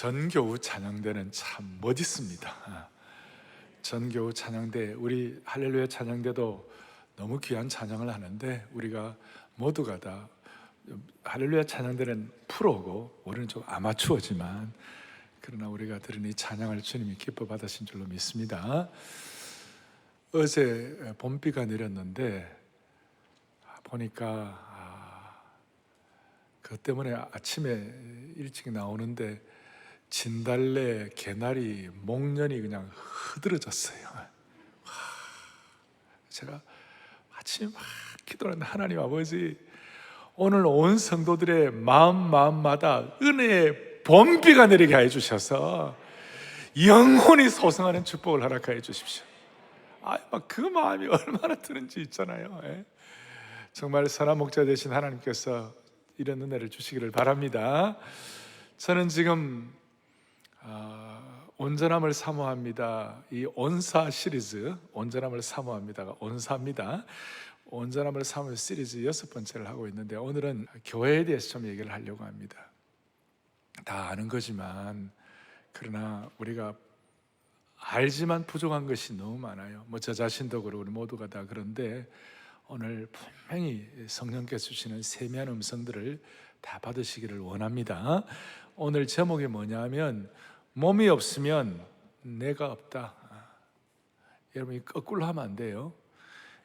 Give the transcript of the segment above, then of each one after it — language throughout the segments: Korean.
전교우 찬양대는 참 멋있습니다. 전교우 찬양대, 우리 할렐루야 찬양대도 너무 귀한 찬양을 하는데 우리가 모두가 다 할렐루야 찬양대는 프로고 우리는 좀 아마추어지만 그러나 우리가 들은 이 찬양을 주님이 기뻐 받으신 줄로 믿습니다. 어제 봄비가 내렸는데 보니까 그것 때문에 아침에 일찍 나오는데 진달래, 개나리, 목련이 그냥 흐드러졌어요. 제가 아침에 막 기도하는데 하나님 아버지, 오늘 온 성도들의 마음마다 은혜의 봄비가 내리게 해주셔서 영혼이 소성하는 축복을 허락하여 주십시오. 막 그 마음이 얼마나 드는지 있잖아요. 정말 선한 목자 되신 하나님께서 이런 은혜를 주시기를 바랍니다. 저는 지금 온전함을 사모합니다. 이 온사 시리즈, 온전함을 사모합니다가 온사입니다. 온전함을 사모하는 시리즈 6번째를 하고 있는데 오늘은 교회에 대해서 좀 얘기를 하려고 합니다. 다 아는 거지만 그러나 우리가 알지만 부족한 것이 너무 많아요. 저 자신도 그렇고 우리 모두가 다 그런데 오늘 분명히 성령께서 주시는 세미한 음성들을 다 받으시기를 원합니다. 오늘 제목이 뭐냐면 몸이 없으면 내가 없다. 여러분 거꾸로 하면 안 돼요.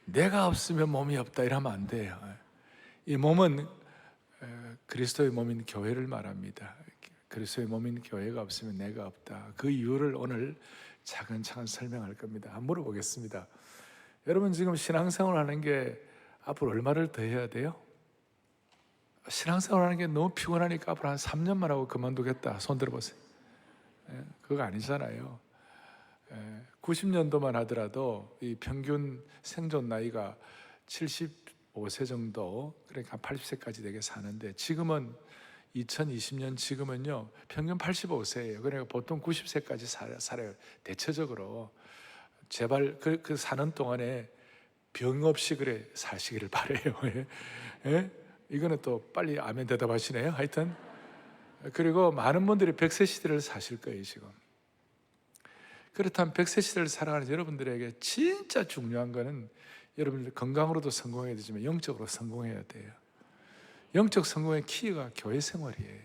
내가 없으면 몸이 없다 이러면 안 돼요. 이 몸은 그리스도의 몸인 교회를 말합니다. 그리스도의 몸인 교회가 없으면 내가 없다. 그 이유를 오늘 차근차근 설명할 겁니다. 한번 물어보겠습니다. 여러분 지금 신앙생활 하는 게 앞으로 얼마를 더 해야 돼요? 신앙생활 하는 게 너무 피곤하니까 앞으로 한 3년만 하고 그만두겠다. 손 들어보세요. 그거 아니잖아요. 90년도만 하더라도 이 평균 생존 나이가 75세 정도, 그러니까 80세까지 되게 사는데 지금은 2020년 지금은요 평균 85세예요. 그러니까 보통 90세까지 살아요. 대체적으로 제발 그 사는 동안에 병 없이 그래 사시기를 바래요. 이거는 또 빨리 아멘 대답하시네요. 하여튼 그리고 많은 분들이 100세 시대를 사실 거예요 지금. 그렇다면 100세 시대를 살아가는 여러분들에게 진짜 중요한 거는 여러분들 건강으로도 성공해야 되지만 영적으로 성공해야 돼요. 영적 성공의 키가 교회 생활이에요.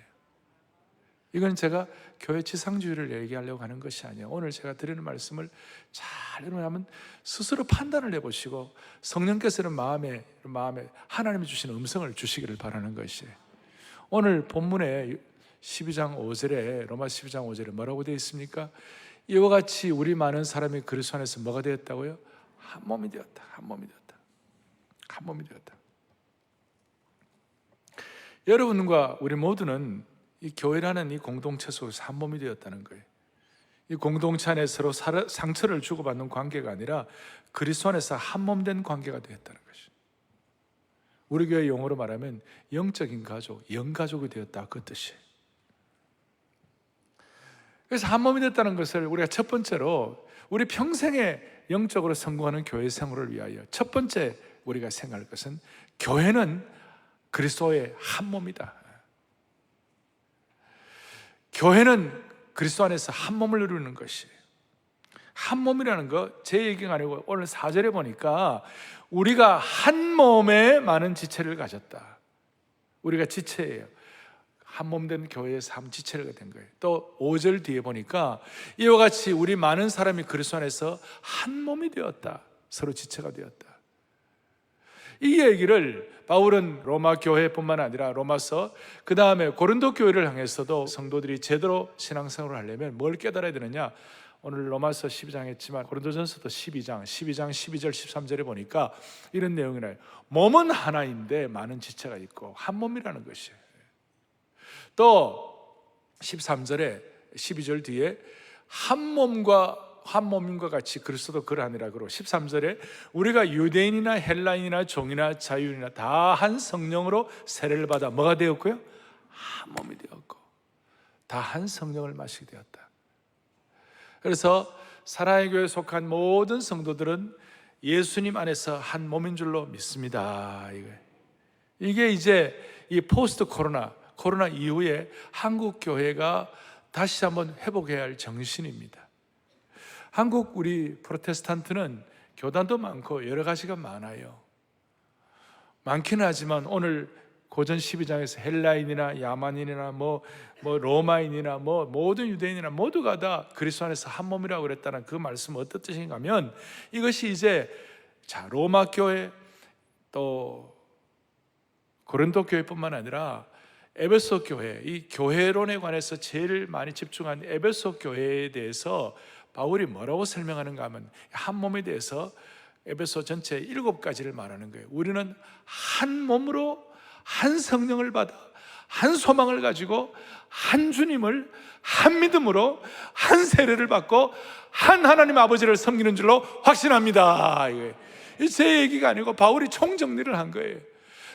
이건 제가 교회 지상주의를 얘기하려고 하는 것이 아니에요. 오늘 제가 드리는 말씀을 잘 여러분 스스로 판단을 해보시고 성령께서는 마음에 하나님이 주시는 음성을 주시기를 바라는 것이에요. 오늘 본문에 12장 5절에 로마 12장 5절에 뭐라고 되어 있습니까? 이와 같이 우리 많은 사람이 그리스도 안에서 뭐가 되었다고요? 한 몸이 되었다. 한 몸이 되었다. 한 몸이 되었다. 여러분과 우리 모두는 이 교회라는 이 공동체 속에서 한 몸이 되었다는 거예요. 이 공동체 안에 서로 상처를 주고받는 관계가 아니라 그리스도 안에서 한 몸 된 관계가 되었다는 것이죠. 우리 교회 용어로 말하면 영적인 가족, 영가족이 되었다 그 뜻이에요. 그래서 한 몸이 됐다는 것을 우리가 첫 번째로 우리 평생에 영적으로 성공하는 교회 생활을 위하여 첫 번째 우리가 생각할 것은 교회는 그리스도의 한 몸이다. 교회는 그리스도 안에서 한 몸을 이루는 것이에요. 한 몸이라는 거 제 얘기가 아니고 오늘 4절에 보니까 우리가 한 몸에 많은 지체를 가졌다. 우리가 지체예요. 한 몸 된 교회에서 한 지체가 된 거예요. 또 5절 뒤에 보니까 이와 같이 우리 많은 사람이 그리스도 안에서 한 몸이 되었다. 서로 지체가 되었다. 이 얘기를 바울은 로마 교회뿐만 아니라 로마서 그 다음에 고린도 교회를 향해서도 성도들이 제대로 신앙생활을 하려면 뭘 깨달아야 되느냐? 오늘 로마서 12장 했지만 고린도전서도 12장 12절 13절에 보니까 이런 내용이 나요. 몸은 하나인데 많은 지체가 있고 한 몸이라는 것이에요. 또 13절에 12절 뒤에 한 몸과 같이 그리스도도 그러하니라 그러고 13절에 우리가 유대인이나 헬라인이나 종이나 자유인이나 다 한 성령으로 세례를 받아 뭐가 되었고요? 한 몸이 되었고 다 한 성령을 마시게 되었다. 그래서 사랑의 교회에 속한 모든 성도들은 예수님 안에서 한 몸인 줄로 믿습니다. 이게 이제 이 포스트 코로나 이후에 한국 교회가 다시 한번 회복해야 할 정신입니다. 한국 우리 프로테스탄트는 교단도 많고 여러 가지가 많아요. 많기는 하지만 오늘 고전 12장에서 헬라인이나 야만인이나 로마인이나 모든 유대인이나 모두가 다 그리스도 안에서 한 몸이라고 그랬다는 그 말씀은 어떤 뜻인가 하면, 이것이 이제 로마 교회 또 고린도 교회뿐만 아니라 에베소 교회, 이 교회론에 관해서 제일 많이 집중한 에베소 교회에 대해서 바울이 뭐라고 설명하는가 하면, 한 몸에 대해서 에베소 전체 7가지를 말하는 거예요. 우리는 한 몸으로 한 성령을 받아 한 소망을 가지고 한 주님을 한 믿음으로 한 세례를 받고 한 하나님 아버지를 섬기는 줄로 확신합니다. 이게 제 얘기가 아니고 바울이 총정리를 한 거예요.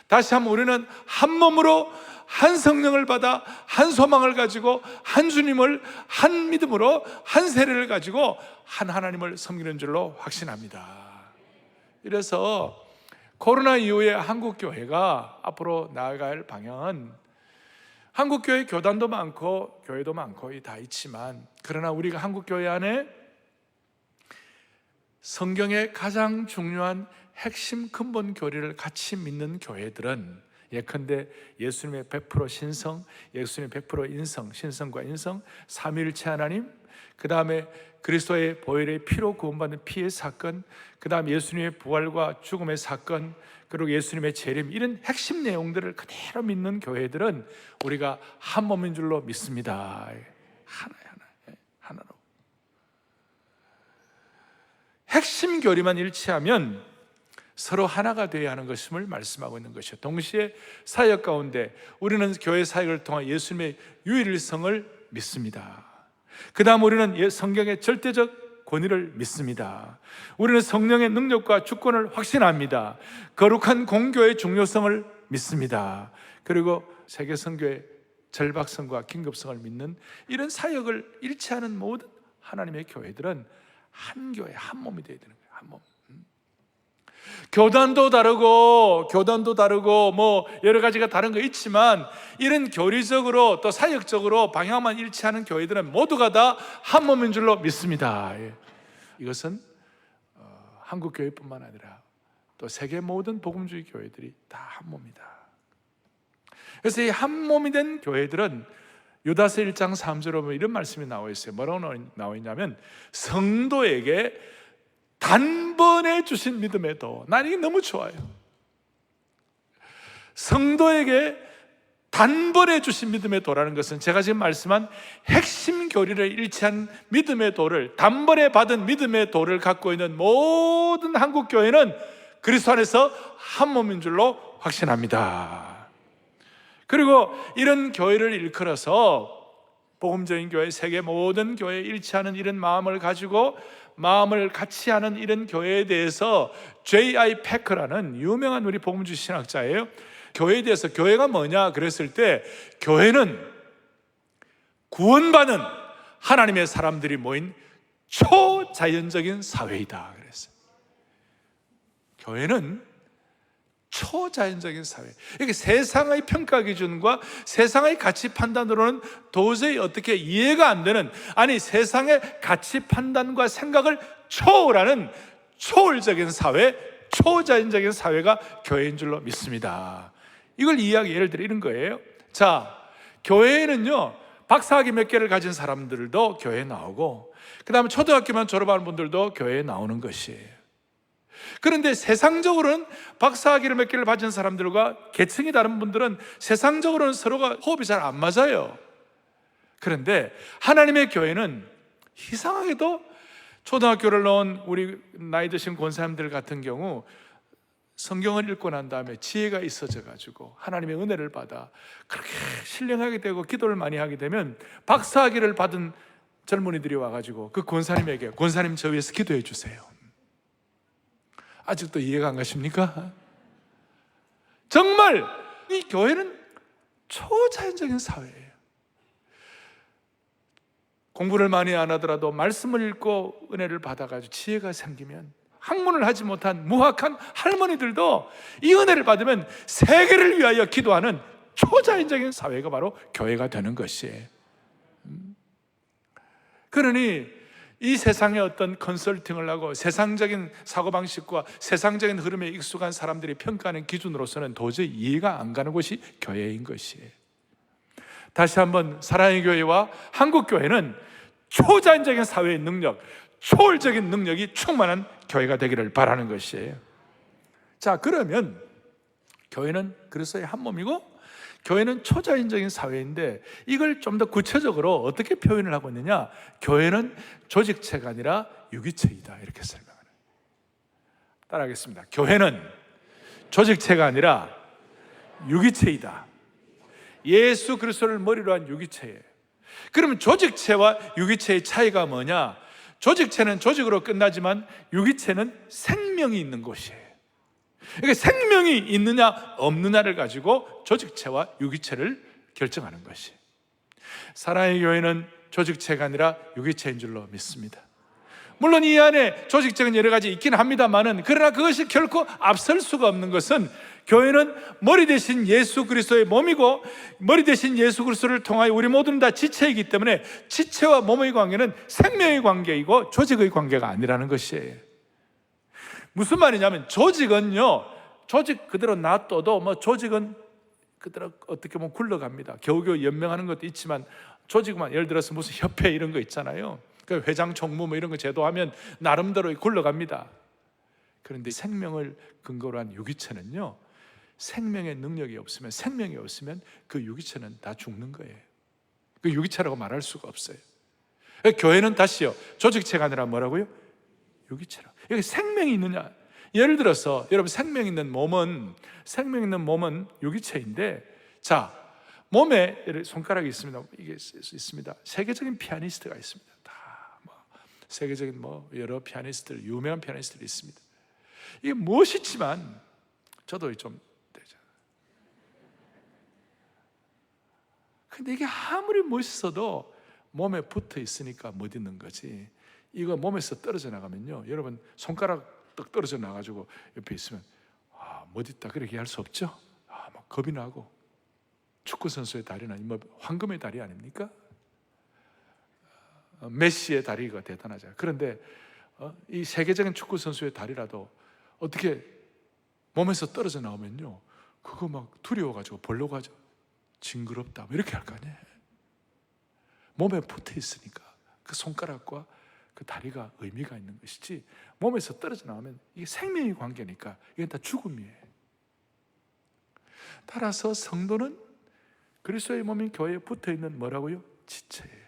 다시 한번, 우리는 한 몸으로 한 성령을 받아 한 소망을 가지고 한 주님을 한 믿음으로 한 세례를 가지고 한 하나님을 섬기는 줄로 확신합니다. 이래서 코로나 이후에 한국교회가 앞으로 나아갈 방향은, 한국교회 교단도 많고 교회도 많고 다 있지만, 그러나 우리가 한국교회 안에 성경의 가장 중요한 핵심 근본 교리를 같이 믿는 교회들은, 예컨대 예수님의 100% 신성, 예수님의 100% 인성, 신성과 인성, 삼위일체 하나님, 그 다음에 그리스도의 보혈의 피로 구원받는 피의 사건, 그 다음 예수님의 부활과 죽음의 사건, 그리고 예수님의 재림, 이런 핵심 내용들을 그대로 믿는 교회들은 우리가 한 몸인 줄로 믿습니다. 하나로. 핵심 교리만 일치하면 서로 하나가 되어야 하는 것임을 말씀하고 있는 것이요, 동시에 사역 가운데 우리는 교회 사역을 통한 예수님의 유일성을 믿습니다. 그 다음 우리는 성경의 절대적 권위를 믿습니다. 우리는 성령의 능력과 주권을 확신합니다. 거룩한 공교의 중요성을 믿습니다. 그리고 세계선교의 절박성과 긴급성을 믿는 이런 사역을 일치하는 모든 하나님의 교회들은 한 교회, 한 몸이 되어야 되는 거예요. 한 몸. 교단도 다르고 여러 가지가 다른 거 있지만, 이런 교리적으로 또 사역적으로 방향만 일치하는 교회들은 모두가 다 한 몸인 줄로 믿습니다. 이것은 한국 교회뿐만 아니라 또 세계 모든 복음주의 교회들이 다 한 몸이다. 그래서 이 한 몸이 된 교회들은 유다서 1장 3절에 보면 이런 말씀이 나와 있어요. 뭐라고 나와 있냐면, 성도에게 단번에 주신 믿음의 도. 난 이게 너무 좋아요. 성도에게 단번에 주신 믿음의 도라는 것은, 제가 지금 말씀한 핵심 교리를 일치한 믿음의 도를, 단번에 받은 믿음의 도를 갖고 있는 모든 한국 교회는 그리스도 안에서 한 몸인 줄로 확신합니다. 그리고 이런 교회를 일컬어서 복음적인 교회, 세계 모든 교회에 일치하는 이런 마음을 가지고 마음을 같이 하는 이런 교회에 대해서 J.I. 패커라는 유명한 우리 복음주의 신학자예요. 교회에 대해서, 교회가 뭐냐 그랬을 때, 교회는 구원받은 하나님의 사람들이 모인 초자연적인 사회이다 그랬어요. 교회는 초자연적인 사회. 이게 세상의 평가 기준과 세상의 가치 판단으로는 도저히 어떻게 이해가 안 되는, 아니 세상의 가치 판단과 생각을 초월하는 초월적인 사회, 초자연적인 사회가 교회인 줄로 믿습니다. 이걸 이해하기, 예를 들어 이런 거예요. 자, 교회에는요, 박사학위 몇 개를 가진 사람들도 교회에 나오고, 그 다음에 초등학교만 졸업하는 분들도 교회에 나오는 것이에요. 그런데 세상적으로는 박사학위를 몇 개를 가진 사람들과 계층이 다른 분들은 세상적으로는 서로가 호흡이 잘 안 맞아요. 그런데 하나님의 교회는 이상하게도 초등학교를 나온 우리 나이 드신 권사님들 같은 경우 성경을 읽고 난 다음에 지혜가 있어져 가지고 하나님의 은혜를 받아 그렇게 신령하게 되고 기도를 많이 하게 되면, 박사학위를 받은 젊은이들이 와가지고 그 권사님에게, 권사님 저 위해서 기도해 주세요. 아직도 이해가 안 가십니까? 정말 이 교회는 초자연적인 사회예요. 공부를 많이 안 하더라도 말씀을 읽고 은혜를 받아가지고 지혜가 생기면, 학문을 하지 못한 무학한 할머니들도 이 은혜를 받으면 세계를 위하여 기도하는 초자연적인 사회가 바로 교회가 되는 것이에요. 그러니 이 세상의 어떤 컨설팅을 하고 세상적인 사고방식과 세상적인 흐름에 익숙한 사람들이 평가하는 기준으로서는 도저히 이해가 안 가는 곳이 교회인 것이에요. 다시 한번 사랑의 교회와 한국교회는 초자연적인 사회의 능력, 초월적인 능력이 충만한 교회가 되기를 바라는 것이에요. 자, 그러면 교회는 그리스도의 한 몸이고 교회는 초자연적인 사회인데 이걸 좀 더 구체적으로 어떻게 표현을 하고 있느냐? 교회는 조직체가 아니라 유기체이다, 이렇게 설명하는. 따라하겠습니다. 교회는 조직체가 아니라 유기체이다. 예수 그리스도를 머리로 한 유기체예요. 그러면 조직체와 유기체의 차이가 뭐냐? 조직체는 조직으로 끝나지만 유기체는 생명이 있는 곳이에요. 그러니까 생명이 있느냐 없느냐를 가지고 조직체와 유기체를 결정하는 것이. 사랑의 교회는 조직체가 아니라 유기체인 줄로 믿습니다. 물론 이 안에 조직적인 여러 가지 있긴 합니다만은, 그러나 그것이 결코 앞설 수가 없는 것은 교회는 머리 대신 예수 그리스도의 몸이고 머리 대신 예수 그리스도를 통하여 우리 모두는 다 지체이기 때문에 지체와 몸의 관계는 생명의 관계이고 조직의 관계가 아니라는 것이에요. 무슨 말이냐면 조직은요, 조직 그대로 놔둬도 뭐 조직은 그대로 어떻게 보면 굴러갑니다. 겨우겨우 연명하는 것도 있지만 조직만, 예를 들어서 무슨 협회 이런 거 있잖아요. 그 회장, 총무 뭐 이런 거 제도하면 나름대로 굴러갑니다. 그런데 생명을 근거로 한 유기체는요, 생명의 능력이 없으면, 생명이 없으면 그 유기체는 다 죽는 거예요. 그 유기체라고 말할 수가 없어요. 교회는 다시요, 조직체가 아니라 뭐라고요? 유기체라. 여기 생명이 있느냐? 예를 들어서 여러분, 생명 있는 몸은 유기체인데, 자, 몸에 손가락이 있습니다. 이게 있습니다. 세계적인 피아니스트가 있습니다. 다 세계적인 여러 피아니스트들, 유명한 피아니스트들이 있습니다. 이게 멋있지만 저도 좀 되죠. 근데 이게 아무리 멋있어도 몸에 붙어 있으니까 못 있는 거지. 이거 몸에서 떨어져 나가면요, 여러분 손가락 떡 떨어져 나가지고 옆에 있으면 못 있다 그렇게 할 수 없죠. 막 겁이 나고. 축구 선수의 다리는 황금의 다리 아닙니까? 메시의 다리가 대단하죠. 그런데 이 세계적인 축구 선수의 다리라도 어떻게 몸에서 떨어져 나오면요, 그거 막 두려워가지고 벌러가지고 징그럽다 이렇게 할 거 아니에요. 몸에 붙어 있으니까 그 손가락과 그 다리가 의미가 있는 것이지, 몸에서 떨어져 나오면 이게 생명의 관계니까 이건 다 죽음이에요. 따라서 성도는 그리스도의 몸인 교회에 붙어 있는 뭐라고요? 지체예요.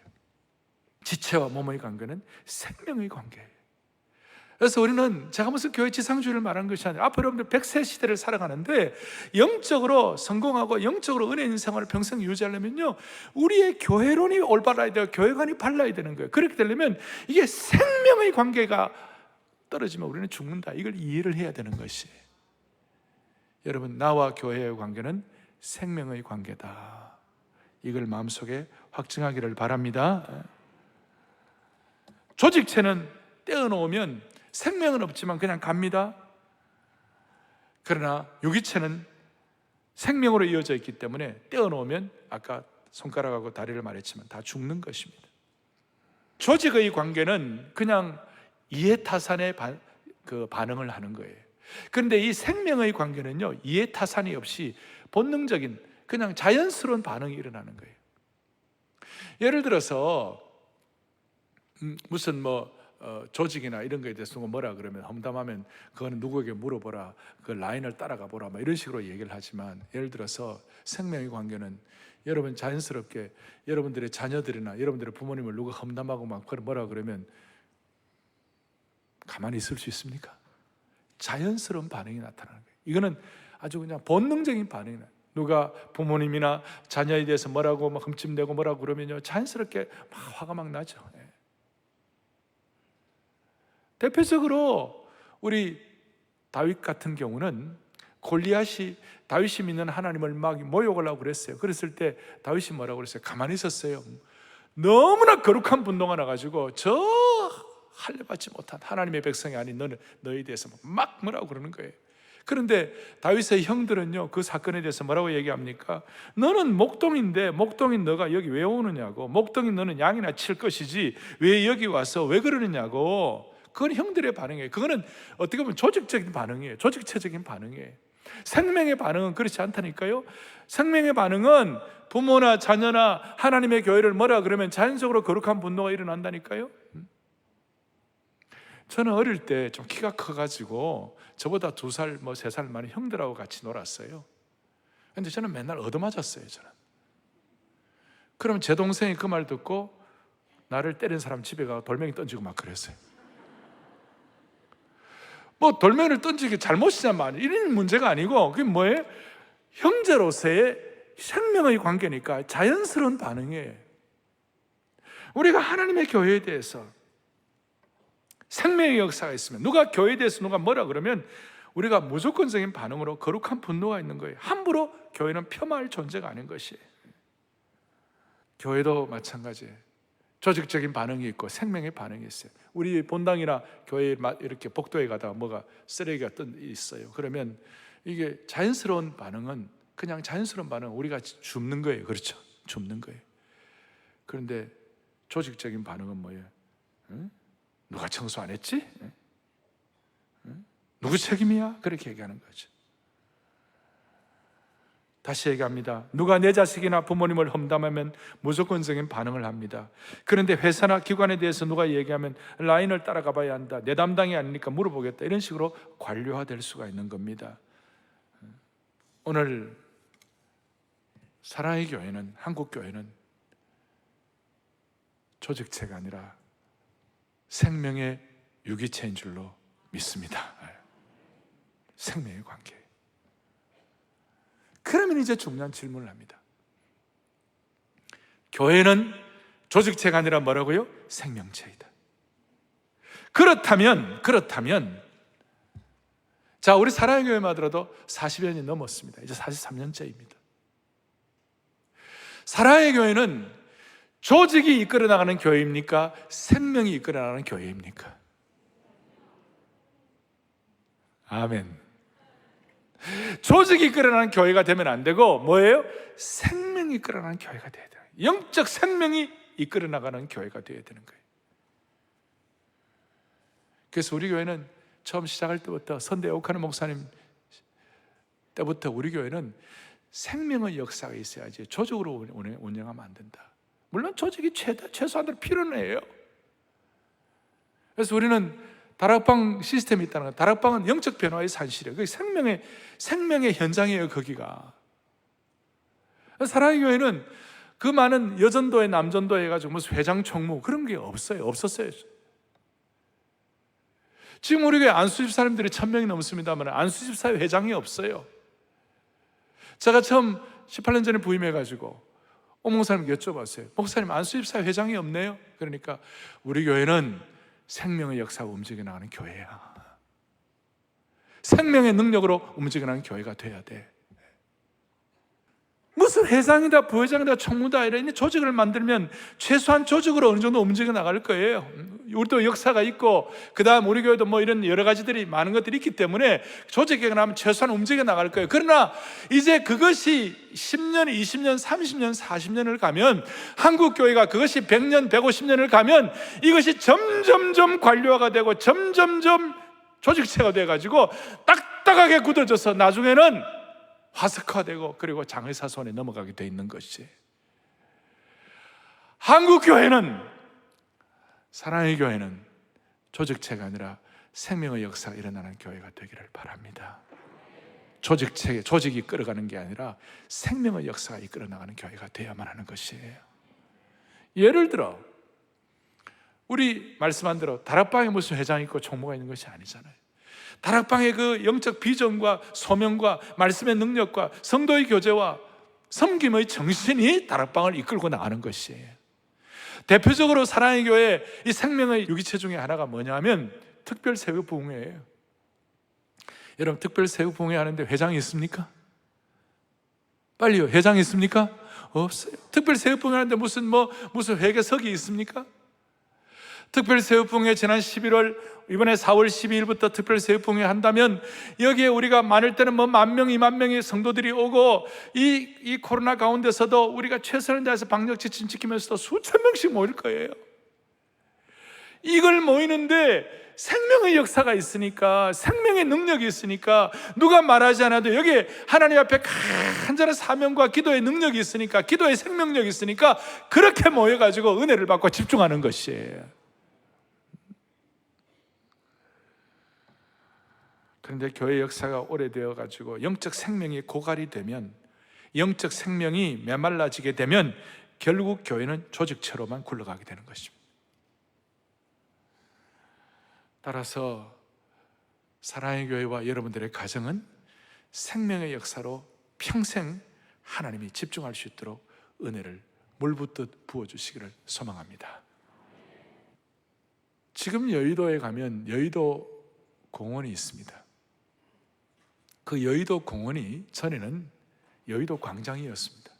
지체와 몸의 관계는 생명의 관계예요. 그래서 우리는, 제가 무슨 교회 지상주의를 말하는 것이 아니라 앞으로 여러분들 100세 시대를 살아가는데 영적으로 성공하고 영적으로 은혜 있는 생활을 평생 유지하려면요, 우리의 교회론이 올바라야 돼요. 교회관이 발라야 되는 거예요. 그렇게 되려면 이게 생명의 관계가 떨어지면 우리는 죽는다, 이걸 이해를 해야 되는 것이에요. 여러분, 나와 교회의 관계는 생명의 관계다, 이걸 마음속에 확증하기를 바랍니다. 조직체는 떼어놓으면 생명은 없지만 그냥 갑니다. 그러나 유기체는 생명으로 이어져 있기 때문에 떼어놓으면 아까 손가락하고 다리를 말했지만 다 죽는 것입니다. 조직의 관계는 그냥 이해타산의 반응을 하는 거예요. 그런데 이 생명의 관계는요, 이해타산이 없이 본능적인 그냥 자연스러운 반응이 일어나는 거예요. 예를 들어서 무슨 조직이나 이런 거에 대해서 뭐라 그러면 험담하면 그거는 누구에게 물어보라, 그 라인을 따라가 보라, 이런 식으로 얘기를 하지만, 예를 들어서 생명의 관계는 여러분 자연스럽게 여러분들의 자녀들이나 여러분들의 부모님을 누가 험담하고 막 뭐라 그러면 가만히 있을 수 있습니까? 자연스러운 반응이 나타나는 거예요. 이거는 아주 그냥 본능적인 반응이 나요. 누가 부모님이나 자녀에 대해서 뭐라고 막 흠집내고 뭐라고 그러면요, 자연스럽게 막 화가 막 나죠. 대표적으로 우리 다윗 같은 경우는 골리앗이 다윗이 믿는 하나님을 막 모욕을 하고 그랬어요. 그랬을 때 다윗이 뭐라고 그랬어요? 가만히 있었어요. 너무나 거룩한 분노가 나가지고 저 할례받지 못한 하나님의 백성이 아닌 너희에 대해서 막 뭐라고 그러는 거예요. 그런데 다윗의 형들은요, 그 사건에 대해서 뭐라고 얘기합니까? 너는 목동인데 목동인 너가 여기 왜 오느냐고. 목동인 너는 양이나 칠 것이지 왜 여기 와서 왜 그러느냐고. 그건 형들의 반응이에요. 그거는 어떻게 보면 조직적인 반응이에요. 조직체적인 반응이에요. 생명의 반응은 그렇지 않다니까요. 생명의 반응은 부모나 자녀나 하나님의 교회를 뭐라 그러면 자연적으로 거룩한 분노가 일어난다니까요. 저는 어릴 때 좀 키가 커가지고 저보다 2살, 3살 많은 형들하고 같이 놀았어요. 근데 저는 맨날 얻어맞았어요. 저는. 그럼 제 동생이 그 말 듣고 나를 때린 사람 집에 가서 돌멩이 던지고 막 그랬어요. 뭐 돌멩이를 던지기 잘못이냐 말이야. 이런 문제가 아니고 그게 뭐예요? 형제로서의 생명의 관계니까 자연스러운 반응이에요. 우리가 하나님의 교회에 대해서 생명의 역사가 있으면, 누가 교회에 대해서 누가 뭐라 그러면 우리가 무조건적인 반응으로 거룩한 분노가 있는 거예요. 함부로 교회는 폄하할 존재가 아닌 것이에요. 교회도 마찬가지예요. 조직적인 반응이 있고 생명의 반응이 있어요. 우리 본당이나 교회 이렇게 복도에 가다가 뭐가 쓰레기가 있어요. 그러면 이게 자연스러운 반응은 그냥 자연스러운 반응은 우리가 줍는 거예요. 그렇죠? 줍는 거예요. 그런데 조직적인 반응은 뭐예요? 응? 누가 청소 안 했지? 응? 누구 책임이야? 그렇게 얘기하는 거죠. 다시 얘기합니다. 누가 내 자식이나 부모님을 험담하면 무조건적인 반응을 합니다. 그런데 회사나 기관에 대해서 누가 얘기하면 라인을 따라가 봐야 한다. 내 담당이 아니니까 물어보겠다. 이런 식으로 관료화될 수가 있는 겁니다. 오늘 사랑의 교회는, 한국 교회는 조직체가 아니라 생명의 유기체인 줄로 믿습니다. 생명의 관계. 그러면 이제 중요한 질문을 합니다. 교회는 조직체가 아니라 뭐라고요? 생명체이다. 그렇다면 자, 우리 사랑의 교회만 하더라도 40여 년이 넘었습니다. 이제 43년째입니다. 사랑의 교회는 조직이 이끌어 나가는 교회입니까? 생명이 이끌어 나가는 교회입니까? 아멘. 조직이 이끌어 나가는 교회가 되면 안 되고 뭐예요? 생명이 이끌어 나가는 교회가 돼야 돼요. 영적 생명이 이끌어 나가는 교회가 되어야 되는 거예요. 그래서 우리 교회는 처음 시작할 때부터 선대 옥하는 목사님 때부터 우리 교회는 생명의 역사가 있어야지 조직으로 운영하면 안 된다. 물론 조직이 최소한으로 필요는 해요. 그래서 우리는 다락방 시스템이 있다는 거예요. 다락방은 영적 변화의 산실이에요. 그게 생명의 현장이에요. 거기가. 사랑의 교회는 그 많은 여전도회, 남전도회 해가지고 무슨 회장, 총무 그런 게 없었어요. 지금 우리 교회 안수집 사람들이 1000명이 넘습니다만 안수집 사회 회장이 없어요. 제가 처음 18년 전에 부임해가지고 목사님께 여쭤봤어요. 목사님, 안수집 사회 회장이 없네요. 그러니까 우리 교회는 생명의 역사가 움직여 나가는 교회야. 생명의 능력으로 움직여 나가는 교회가 돼야 돼. 무슨 회장이다, 부회장이다, 총무다 이런 조직을 만들면 최소한 조직으로 어느 정도 움직여 나갈 거예요. 우리도 역사가 있고 그 다음 우리 교회도 뭐 이런 여러 가지들이 많은 것들이 있기 때문에 조직이 나면 최소한 움직여 나갈 거예요. 그러나 이제 그것이 10년, 20년, 30년, 40년을 가면 한국 교회가 그것이 100년, 150년을 가면 이것이 점점점 관료화가 되고 점점점 조직체가 돼가지고 딱딱하게 굳어져서 나중에는 화석화되고 그리고 장의사 손에 넘어가게 돼 있는 것이, 한국 교회는, 사랑의 교회는 조직체가 아니라 생명의 역사가 일어나는 교회가 되기를 바랍니다. 조직이 끌어가는 게 아니라 생명의 역사가 이끌어 나가는 교회가 되어야만 하는 것이에요. 예를 들어 우리 말씀한 대로 다락방에 무슨 회장이 있고 총무가 있는 것이 아니잖아요. 다락방의 그 영적 비전과 소명과 말씀의 능력과 성도의 교제와 섬김의 정신이 다락방을 이끌고 나가는 것이에요. 대표적으로 사랑의 교회 이 생명의 유기체 중에 하나가 뭐냐면 특별 새벽 부흥회예요. 여러분, 특별 새벽 부흥회 하는데 회장이 있습니까? 빨리요. 회장이 있습니까? 없어요. 특별 새벽 부흥회 하는데 무슨 회계석이 있습니까? 특별 새벽 부흥회 지난 11월 이번에 4월 12일부터 특별 새벽봉회 한다면 여기에 우리가 많을 때는 뭐 10,000명, 20,000명의 성도들이 오고 이 코로나 가운데서도 우리가 최선을 다해서 방역 지침 지키면서도 수천 명씩 모일 거예요. 이걸 모이는데 생명의 역사가 있으니까, 생명의 능력이 있으니까, 누가 말하지 않아도 여기에 하나님 앞에 간절한 사명과 기도의 능력이 있으니까, 기도의 생명력이 있으니까 그렇게 모여가지고 은혜를 받고 집중하는 것이에요. 그런데 교회 역사가 오래되어가지고 영적 생명이 고갈이 되면, 영적 생명이 메말라지게 되면 결국 교회는 조직체로만 굴러가게 되는 것입니다. 따라서 사랑의 교회와 여러분들의 가정은 생명의 역사로 평생 하나님이 집중할 수 있도록 은혜를 물붓듯 부어주시기를 소망합니다. 지금 여의도에 가면 여의도 공원이 있습니다. 그 여의도 공원이 전에는 여의도 광장이었습니다.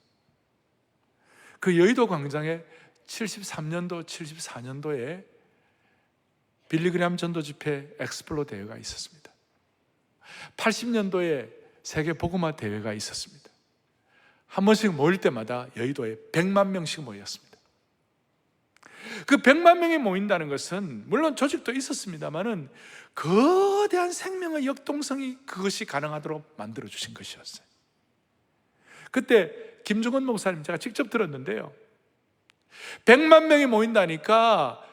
그 여의도 광장에 73년도, 74년도에 빌리그램 전도 집회 엑스플로 대회가 있었습니다. 80년도에 세계 복음화 대회가 있었습니다. 한 번씩 모일 때마다 여의도에 100만 명씩 모였습니다. 그 100만 명이 모인다는 것은 물론 조직도 있었습니다만은 거대한 생명의 역동성이 그것이 가능하도록 만들어 주신 것이었어요. 그때 김중원 목사님 제가 직접 들었는데요, 100만 명이 모인다니까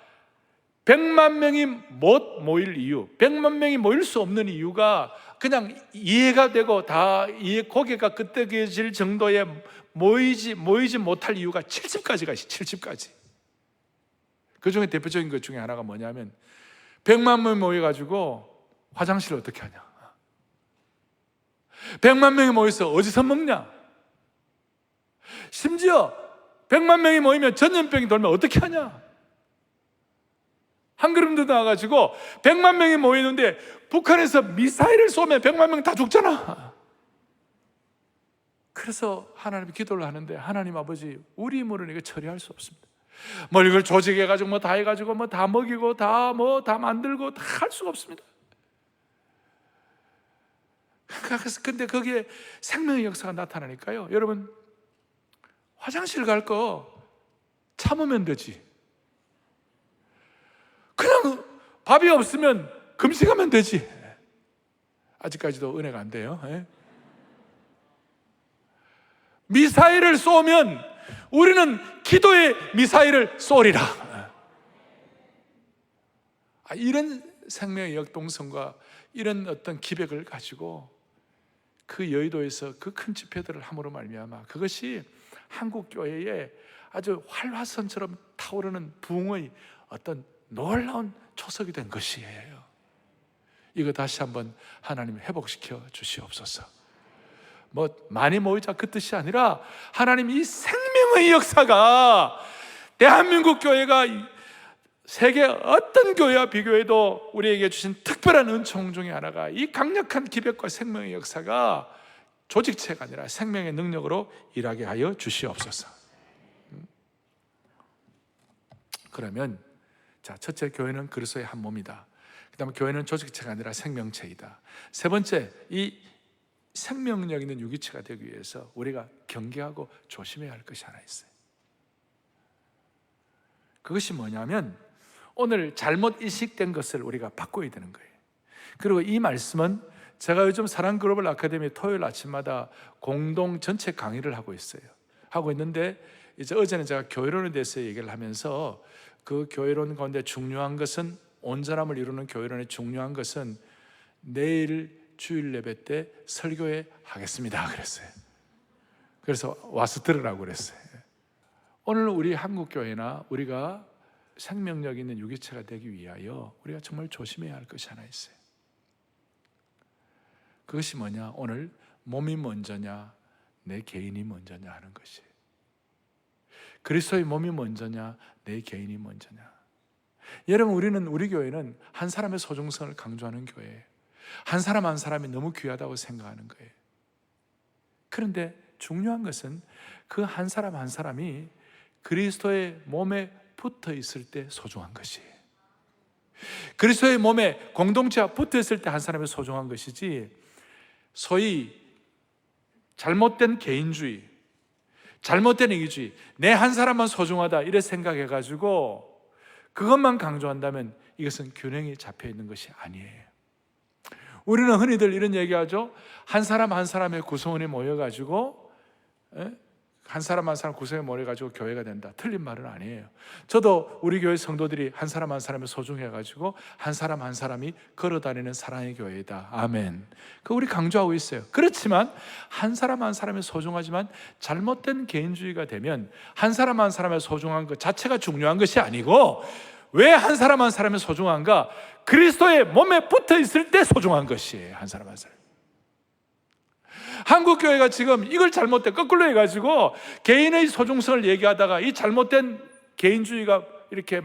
100만 명이 못 모일 이유, 100만 명이 모일 수 없는 이유가 그냥 이해가 되고 다 고개가 끄덕여질 정도의 모이지 못할 이유가 70가지가 있어요. 70가지. 그 중에 대표적인 것 중에 하나가 뭐냐면 100만 명이 모여가지고 화장실을 어떻게 하냐, 100만 명이 모여서 어디서 먹냐, 심지어 100만 명이 모이면 전염병이 돌면 어떻게 하냐, 한 걸음 더 나와가지고 100만 명이 모이는데 북한에서 미사일을 쏘면 100만 명 다 죽잖아. 그래서 하나님 기도를 하는데, 하나님 아버지, 우리 힘으로는 이거 처리할 수 없습니다. 뭐 이걸 조직해가지고 뭐 다 해가지고 뭐 다 먹이고 다 만들고 다 할 수가 없습니다. 그래서 근데 거기에 생명의 역사가 나타나니까요, 여러분, 화장실 갈 거 참으면 되지. 그냥 밥이 없으면 금식하면 되지. 아직까지도 은혜가 안 돼요. 미사일을 쏘면 우리는 기도의 미사일을 쏘리라. 이런 생명의 역동성과 이런 어떤 기백을 가지고 그 여의도에서 그 큰 집회들을 함으로 말미암아 그것이 한국 교회에 아주 활화선처럼 타오르는 부흥의 어떤 놀라운 초석이 된 것이에요. 이거 다시 한번 하나님 회복시켜 주시옵소서. 뭐 많이 모이자 그 뜻이 아니라 하나님 이 생명의 역사가 대한민국 교회가 세계 어떤 교회와 비교해도 우리에게 주신 특별한 은총 중에 하나가 이 강력한 기백과 생명의 역사가 조직체가 아니라 생명의 능력으로 일하게 하여 주시옵소서. 그러면 자, 첫째, 교회는 그리스도의 한 몸이다. 그 다음에 교회는 조직체가 아니라 생명체이다. 세 번째, 이 생명력 있는 유기체가 되기 위해서 우리가 경계하고 조심해야 할 것이 하나 있어요. 그것이 뭐냐면 오늘 잘못 인식된 것을 우리가 바꿔야 되는 거예요. 그리고 이 말씀은 제가 요즘 사랑 글로벌 아카데미 토요일 아침마다 공동 전체 강의를 하고 있어요. 하고 있는데 이제 어제는 제가 교회론에 대해서 얘기를 하면서 그 교회론 가운데 중요한 것은, 온전함을 이루는 교회론의 중요한 것은 내일 주일 예배 때 설교회 하겠습니다 그랬어요. 그래서 와서 들으라고 그랬어요. 오늘 우리 한국 교회나 우리가 생명력 있는 유기체가 되기 위하여 우리가 정말 조심해야 할 것이 하나 있어요. 그것이 뭐냐? 오늘 몸이 먼저냐 내 개인이 먼저냐 하는 것이에요. 그리스도의 몸이 먼저냐 내 개인이 먼저냐. 여러분, 우리 교회는 한 사람의 소중성을 강조하는 교회예요. 한 사람 한 사람이 너무 귀하다고 생각하는 거예요. 그런데 중요한 것은 그 한 사람 한 사람이 그리스도의 몸에 붙어 있을 때 소중한 것이에요. 그리스도의 몸에 공동체와 붙어있을 때 한 사람이 소중한 것이지, 소위 잘못된 개인주의, 잘못된 이기주의, 내 한 사람만 소중하다 이래 생각해가지고 그것만 강조한다면 이것은 균형이 잡혀 있는 것이 아니에요. 우리는 흔히들 이런 얘기하죠. 한 사람 한 사람의 구성원이 모여가지고, 한 사람 한 사람 구성에 모여가지고 교회가 된다. 틀린 말은 아니에요. 저도 우리 교회 성도들이 한 사람 한 사람이 소중해가지고 한 사람 한 사람이 걸어다니는 사랑의 교회다. 아멘. 그 우리 강조하고 있어요. 그렇지만 한 사람 한 사람이 소중하지만 잘못된 개인주의가 되면 한 사람 한 사람의 소중한 것 자체가 중요한 것이 아니고, 왜 한 사람 한 사람이 소중한가? 그리스도의 몸에 붙어 있을 때 소중한 것이에요. 한 사람 한 사람. 한국 교회가 지금 이걸 잘못된 거꾸로 해가지고 개인의 소중성을 얘기하다가 이 잘못된 개인주의가 이렇게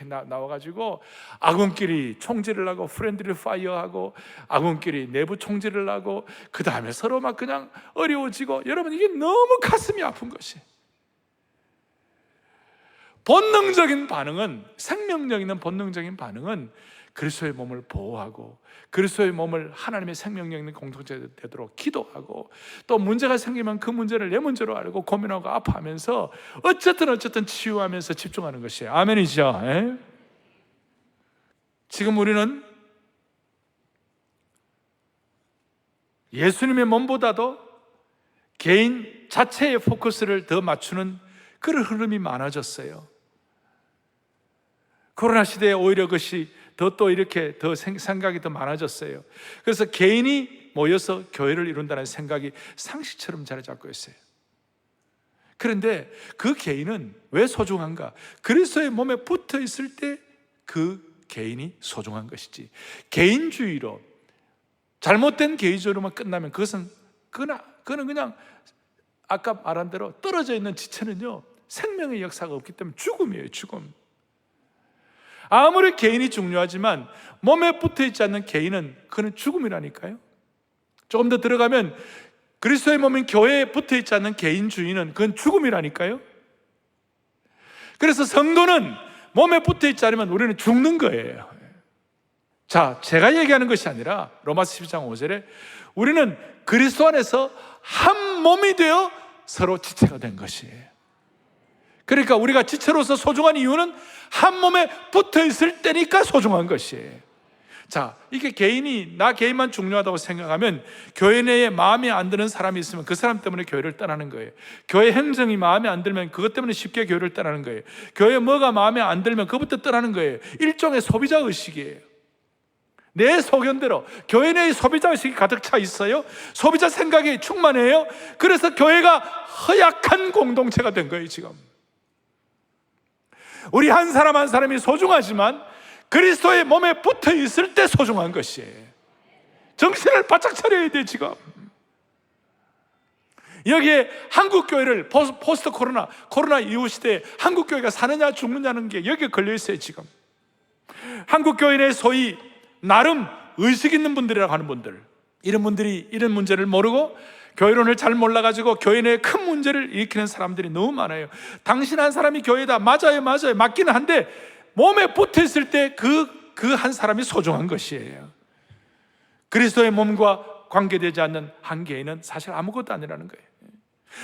나와가지고 아군끼리 총질을 하고 프렌드리 파이어하고 아군끼리 내부 총질을 하고 그 다음에 서로 막 그냥 어려워지고, 여러분 이게 너무 가슴이 아픈 것이. 본능적인 반응은, 생명력 있는 본능적인 반응은 그리스도의 몸을 보호하고 그리스도의 몸을 하나님의 생명력 있는 공동체 되도록 기도하고, 또 문제가 생기면 그 문제를 내 문제로 알고 고민하고 아파하면서 어쨌든 치유하면서 집중하는 것이에요. 아멘이죠. 지금 우리는 예수님의 몸보다도 개인 자체의 포커스를 더 맞추는 그런 흐름이 많아졌어요. 코로나 시대에 오히려 그것이 또 이렇게 더 생각이 더 많아졌어요. 그래서 개인이 모여서 교회를 이룬다는 생각이 상식처럼 자리 잡고 있어요. 그런데 그 개인은 왜 소중한가? 그리스도의 몸에 붙어 있을 때 그 개인이 소중한 것이지, 개인주의로, 잘못된 개인주의로만 끝나면 그것은 그냥 아까 말한 대로 떨어져 있는 지체는요, 생명의 역사가 없기 때문에 죽음이에요, 죽음. 아무리 개인이 중요하지만 몸에 붙어있지 않는 개인은 그는 죽음이라니까요. 조금 더 들어가면 그리스도의 몸인 교회에 붙어있지 않는 개인주의는 그건 죽음이라니까요. 그래서 성도는 몸에 붙어있지 않으면 우리는 죽는 거예요. 자, 제가 얘기하는 것이 아니라 로마서 12장 5절에 우리는 그리스도 안에서 한 몸이 되어 서로 지체가 된 것이에요. 그러니까 우리가 지체로서 소중한 이유는 한 몸에 붙어 있을 때니까 소중한 것이에요. 자, 이게 나 개인만 중요하다고 생각하면 교회 내에 마음에 안 드는 사람이 있으면 그 사람 때문에 교회를 떠나는 거예요. 교회 행정이 마음에 안 들면 그것 때문에 쉽게 교회를 떠나는 거예요. 교회 뭐가 마음에 안 들면 그것부터 떠나는 거예요. 일종의 소비자 의식이에요. 내 소견대로 교회 내에 소비자 의식이 가득 차 있어요. 소비자 생각이 충만해요. 그래서 교회가 허약한 공동체가 된 거예요, 지금. 우리 한 사람 한 사람이 소중하지만 그리스도의 몸에 붙어 있을 때 소중한 것이에요. 정신을 바짝 차려야 돼, 지금. 여기에 한국 교회를 포스트 코로나 이후 시대에 한국 교회가 사느냐 죽느냐는 게 여기에 걸려 있어요, 지금. 한국 교회 내 소위 나름 의식 있는 분들이라고 하는 분들, 이런 분들이 이런 문제를 모르고 교회론을 잘 몰라가지고 교회 내에 큰 문제를 일으키는 사람들이 너무 많아요. 당신 한 사람이 교회다. 맞아요. 맞기는 한데 몸에 붙어 있을 때 그 한 사람이 소중한 것이에요. 그리스도의 몸과 관계되지 않는 한 개인은 사실 아무것도 아니라는 거예요.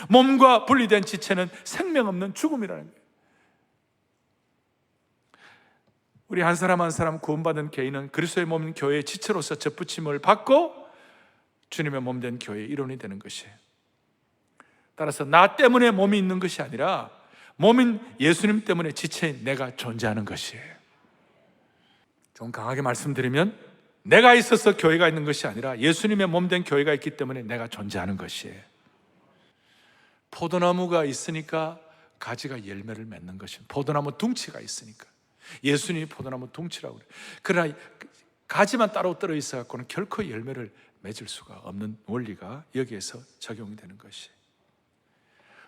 몸과 분리된 지체는 생명 없는 죽음이라는 거예요. 우리 한 사람 한 사람 구원받은 개인은 그리스도의 몸인 교회의 지체로서 접붙임을 받고 주님의 몸된 교회의 일원이 되는 것이에요. 따라서 나 때문에 몸이 있는 것이 아니라 몸인 예수님 때문에 지체인 내가 존재하는 것이에요. 좀 강하게 말씀드리면 내가 있어서 교회가 있는 것이 아니라 예수님의 몸된 교회가 있기 때문에 내가 존재하는 것이에요. 포도나무가 있으니까 가지가 열매를 맺는 것입니다. 포도나무 둥치가 있으니까. 예수님이 포도나무 둥치라고 그래요. 그러나 가지만 따로 떨어 있어 갖고는 결코 열매를 맺을 수가 없는 원리가 여기에서 적용이 되는 것이.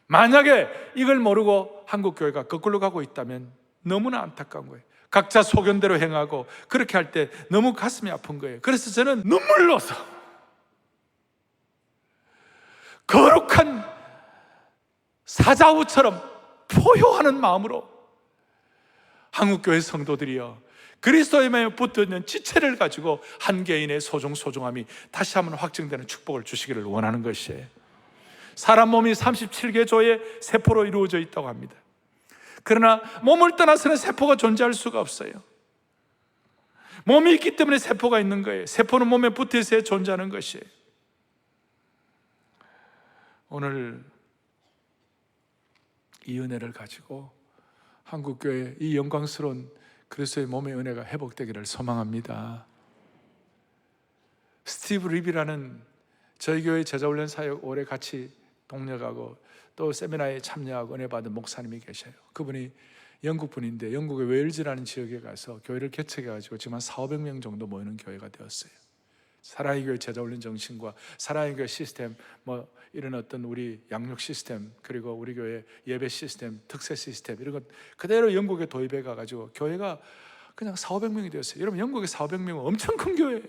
만약에 이걸 모르고 한국 교회가 거꾸로 가고 있다면 너무나 안타까운 거예요. 각자 소견대로 행하고 그렇게 할 때 너무 가슴이 아픈 거예요. 그래서 저는 눈물로서 거룩한 사자우처럼 포효하는 마음으로 한국교회 성도들이여, 그리스도의 마음에 붙어있는 지체를 가지고 한 개인의 소중함이 다시 한번 확증되는 축복을 주시기를 원하는 것이에요. 사람 몸이 37개 조의 세포로 이루어져 있다고 합니다. 그러나 몸을 떠나서는 세포가 존재할 수가 없어요. 몸이 있기 때문에 세포가 있는 거예요. 세포는 몸에 붙어 있어야 존재하는 것이에요. 오늘 이 은혜를 가지고 한국교회 이 영광스러운 그리스도의 몸의 은혜가 회복되기를 소망합니다. 스티브 립이라는 저희 교회 제자훈련 사역 오래 같이 동력하고 또 세미나에 참여하고 은혜 받은 목사님이 계셔요. 그분이 영국 분인데 영국의 웨일즈라는 지역에 가서 교회를 개척해가지고 지금 한 400~500명 정도 모이는 교회가 되었어요. 사랑의 교회 제자훈련 정신과 사랑의 교회 시스템, 뭐 이런 어떤 우리 양육 시스템, 그리고 우리 교회 예배 시스템, 특세 시스템, 이런 것 그대로 영국에 도입해 가가지고 교회가 그냥 400~500명이 되었어요. 여러분, 영국에 400명은 엄청 큰 교회예요.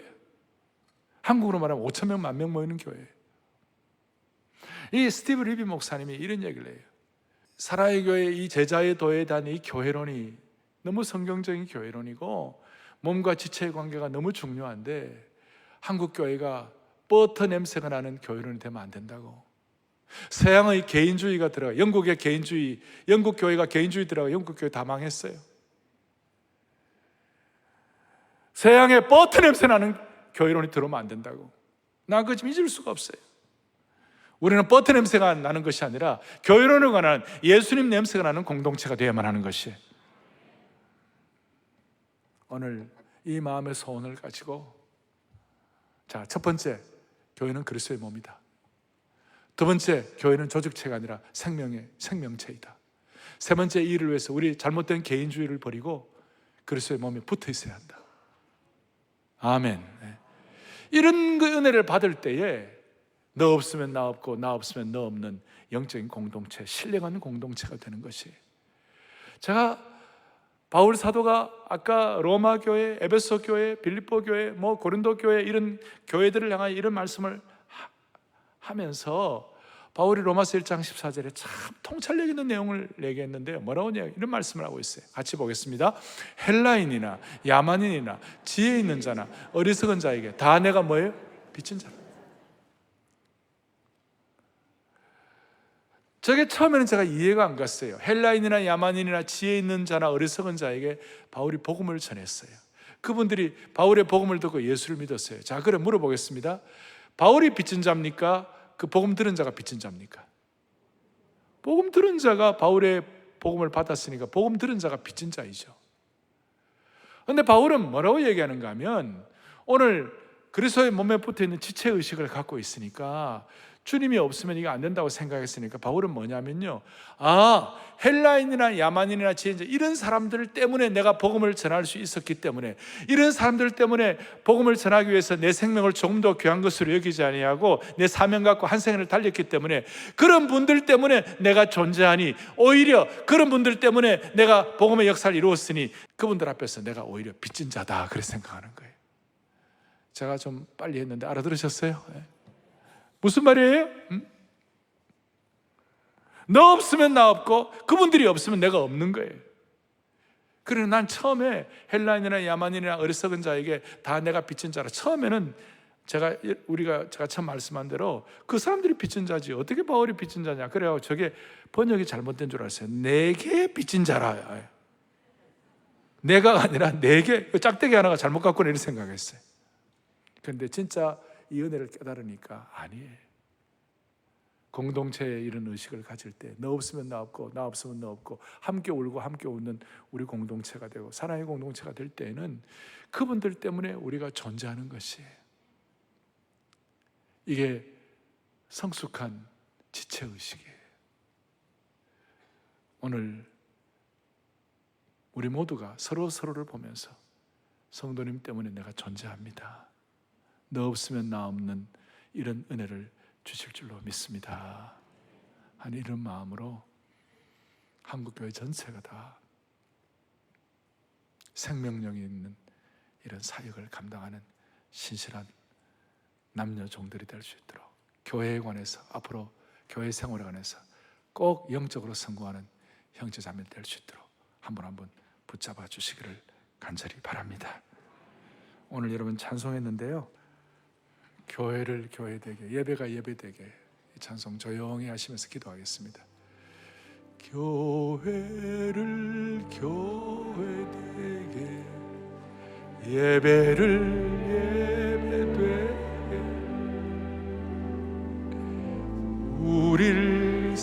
한국으로 말하면 5,000명, 10,000명 모이는 교회예요. 이 스티브 리비 목사님이 이런 얘기를 해요. 사랑의 교회 이 제자의 도에 대한 이 교회론이 너무 성경적인 교회론이고 몸과 지체의 관계가 너무 중요한데 한국 교회가 버터 냄새가 나는 교회론이 되면 안 된다고. 서양의 개인주의가 들어가, 영국의 개인주의, 영국 교회가 개인주의 들어가 영국 교회 다 망했어요. 서양의 버터 냄새 나는 교회론이 들어오면 안 된다고. 나 그거 좀 잊을 수가 없어요. 우리는 버터 냄새가 나는 것이 아니라 교회론에 관한 예수님 냄새가 나는 공동체가 되어야만 하는 것이에요. 오늘 이 마음의 소원을 가지고, 자, 첫 번째, 교회는 그리스도의 몸이다. 두 번째, 교회는 조직체가 아니라 생명체이다. 세 번째, 이 일을 위해서 우리 잘못된 개인주의를 버리고 그리스도의 몸에 붙어 있어야 한다. 아멘. 이런 그 은혜를 받을 때에 너 없으면 나 없고 나 없으면 너 없는 영적인 공동체, 신뢰하는 공동체가 되는 것이에요. 제가 바울 사도가 아까 로마 교회, 에베소 교회, 빌립보 교회, 뭐 고린도 교회 이런 교회들을 향하여 이런 말씀을 하면서 바울이 로마서 1장 14절에 참 통찰력 있는 내용을 얘기했는데요. 뭐라고 이런 말씀을 하고 있어요. 같이 보겠습니다. 헬라인이나 야만인이나 지혜 있는 자나 어리석은 자에게 다 내가 뭐예요? 빚진 자라. 저게 처음에는 제가 이해가 안 갔어요. 헬라인이나 야만인이나 지혜 있는 자나 어리석은 자에게 바울이 복음을 전했어요. 그분들이 바울의 복음을 듣고 예수를 믿었어요. 자, 그럼 물어보겠습니다. 바울이 빚진 자입니까? 그 복음 들은 자가 빚진 자입니까? 복음 들은 자가 바울의 복음을 받았으니까 복음 들은 자가 빚진 자이죠. 그런데 바울은 뭐라고 얘기하는가 하면, 오늘 그리스도의 몸에 붙어있는 지체의식을 갖고 있으니까, 주님이 없으면 이거 안 된다고 생각했으니까 바울은 뭐냐면요, 헬라인이나 야만인이나 지혜인자 이런 사람들 때문에 내가 복음을 전할 수 있었기 때문에, 이런 사람들 때문에 복음을 전하기 위해서 내 생명을 조금 더 귀한 것으로 여기지 아니하고 내 사명 갖고 한 생을 달렸기 때문에, 그런 분들 때문에 내가 존재하니, 오히려 그런 분들 때문에 내가 복음의 역사를 이루었으니 그분들 앞에서 내가 오히려 빚진 자다, 그렇게 생각하는 거예요. 제가 좀 빨리 했는데 알아들으셨어요? 무슨 말이에요? 너 없으면 나 없고 그분들이 없으면 내가 없는 거예요. 그래서 난 처음에 헬라인이나 야만인이나 어리석은 자에게 다 내가 빚진 자라, 처음에는 제가 처음 말씀한 대로 그 사람들이 빚진 자지 어떻게 바울이 빚진 자냐, 그래요. 저게 번역이 잘못된 줄 알았어요. 내게 빚진 자라, 내가 아니라 내게, 짝대기 하나가 잘못 갖고 이렇게 생각했어요. 그런데 진짜 이 은혜를 깨달으니까 아니에요. 공동체의 이런 의식을 가질 때 너 없으면 나 없고 나 없으면 너 없고 함께 울고 함께 웃는 우리 공동체가 되고 사랑의 공동체가 될 때에는 그분들 때문에 우리가 존재하는 것이에요. 이게 성숙한 지체의식이에요. 오늘 우리 모두가 서로를 보면서 성도님 때문에 내가 존재합니다, 너 없으면 나 없는 이런 은혜를 주실 줄로 믿습니다 하는 이런 마음으로 한국교회 전체가 다 생명력이 있는 이런 사역을 감당하는 신실한 남녀 종들이 될 수 있도록, 교회에 관해서 앞으로 교회 생활에 관해서 꼭 영적으로 성공하는 형제 자매 될 수 있도록 한 분 한 분 붙잡아 주시기를 간절히 바랍니다. 오늘 여러분 찬송했는데요, 교회를 교회되게, 예배가 예배되게, 이 찬송 조용히 하시면서 기도하겠습니다. 교회를 교회되게, 예배를 예배되게, 우리를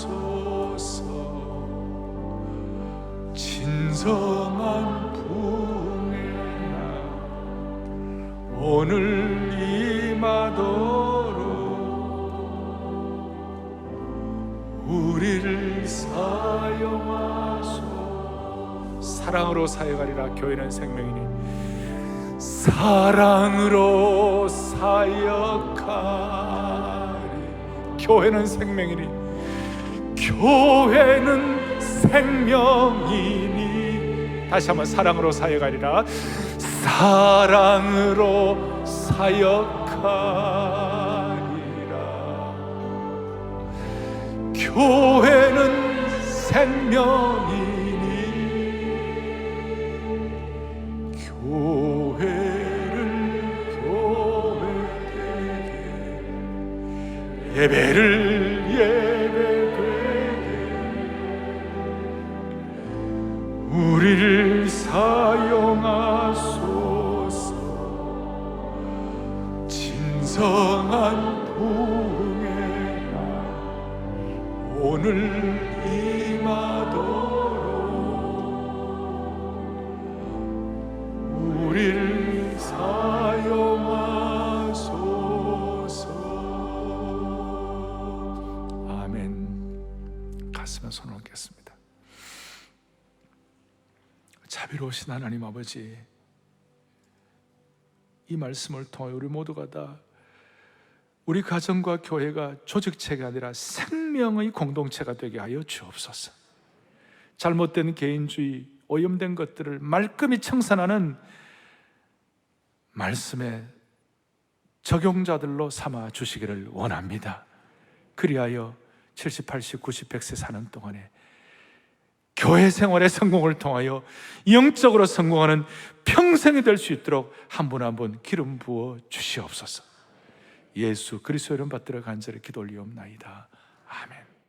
사용하소서. 진성한 부흥의 날 오늘 임하도록 우리를 사용하소서. 사랑으로 사역하리라. 교회는 생명이니 사랑으로 사역하리. 교회는 생명이니, 교회는 생명이니. 다시 한번 사랑으로 사역하리라. 사랑으로 사역하리라. 교회는 생명이니, 교회를 교회되게, 예배를 예배되게, 우리를 사용하소서. 진성한 부흥의 날 오늘 임하도록 우리를 사용하소서. 아멘. 가슴에 손을 얹겠습니다. 자비로우신 하나님 아버지, 이 말씀을 통해 우리 모두가 다 우리 가정과 교회가 조직체가 아니라 생명의 공동체가 되게 하여 주옵소서. 잘못된 개인주의, 오염된 것들을 말끔히 청산하는 말씀의 적용자들로 삼아 주시기를 원합니다. 그리하여 70, 80, 90, 100세 사는 동안에 교회 생활의 성공을 통하여 영적으로 성공하는 평생이 될 수 있도록 한 분 한 분 기름 부어 주시옵소서. 예수 그리스도 이름 받들어 간절히 기도 올리옵나이다. 아멘.